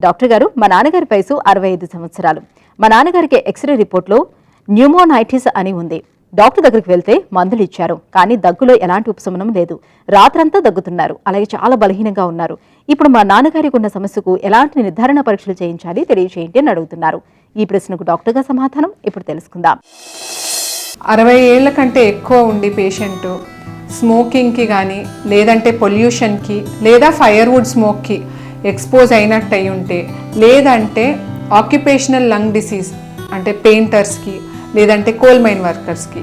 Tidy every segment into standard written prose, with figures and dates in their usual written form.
Doctor గారు మా నాన్నగారి వయసు 65 సంవత్సరాలు. మా నాన్నగారికి ఎక్స్రే రిపోర్ట్లో న్యూమోనైటిస్ అని ఉంది. డాక్టర్ దగ్గరికి వెళ్తే మందులు ఇచ్చారు, కానీ దగ్గులో ఎలాంటి ఉపశమనం లేదు. రాత్రంతా దగ్గుతున్నారు, అలాగే చాలా బలహీనంగా ఉన్నారు. ఇప్పుడు మా నాన్నగారికి ఉన్న సమస్యకు ఎలాంటి నిర్ధారణ పరీక్షలు చేయించాలి తెలియజేయండి అని అడుగుతున్నారు. ఈ ప్రశ్నకు డాక్టర్ గారి సమాధానం ఇప్పుడు తెలుసుకుందాం. 60 ఏళ్ల కంటే ఎక్కువ ఉండి పేషెంట్ స్మోకింగ్కి కానీ లేదంటే పొల్యూషన్కి లేదా ఫైర్వుడ్ స్మోక్కి ఎక్స్పోజ్ అయినట్టు అయి ఉంటే, లేదంటే ఆక్యుపేషనల్ లంగ్ డిసీజ్ అంటే పెయింటర్స్కి లేదంటే కోల్ మైన్ వర్కర్స్కి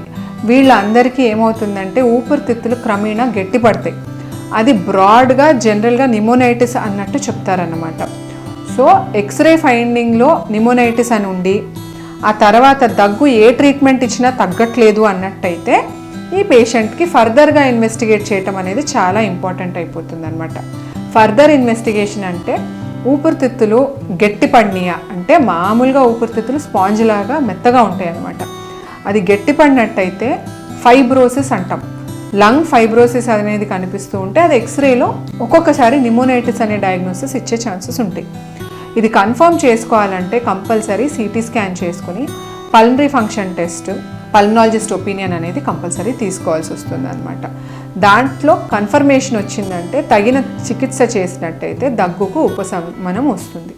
వీళ్ళందరికీ ఏమవుతుందంటే ఊపిరితిత్తులు క్రమేణా గట్టిపడతాయి. అది బ్రాడ్గా జనరల్గా నిమోనైటిస్ అన్నట్టు చెప్తారన్నమాట. సో ఎక్స్రే ఫైండింగ్లో నిమోనైటిస్ అని ఉండి ఆ తర్వాత దగ్గు ఏ ట్రీట్మెంట్ ఇచ్చినా తగ్గట్లేదు అన్నట్టయితే ఈ పేషెంట్కి ఫర్దర్గా ఇన్వెస్టిగేట్ చేయటం అనేది చాలా ఇంపార్టెంట్ అయిపోతుంది అనమాట. ఫర్దర్ ఇన్వెస్టిగేషన్ అంటే ఊపిరితిత్తులు గట్టిపడినయా అంటే మామూలుగా ఊపిరితిత్తులు స్పాంజ్ లాగా మెత్తగా ఉంటాయి అన్నమాట. అది గట్టిపడినట్టయితే ఫైబ్రోసిస్ అంటాం. లంగ్ ఫైబ్రోసిస్ అనేది కనిపిస్తూ ఉంటే అది ఎక్స్రేలో ఒక్కొక్కసారి నిమోనైటిస్ అనే డయాగ్నోసిస్ ఇచ్చే ఛాన్సెస్ ఉంటాయి. ఇది కన్ఫర్మ్ చేసుకోవాలంటే కంపల్సరీ సిటీ స్కాన్ చేసుకుని pulmonary function test, pulmonologist opinion అనేది కంపల్సరీ తీసుకోవాల్సి వస్తుంది అనమాట. దాంట్లో కన్ఫర్మేషన్ వచ్చిందంటే తగిన చికిత్స చేసినట్టయితే దగ్గుకు ఉపశమనం వస్తుంది.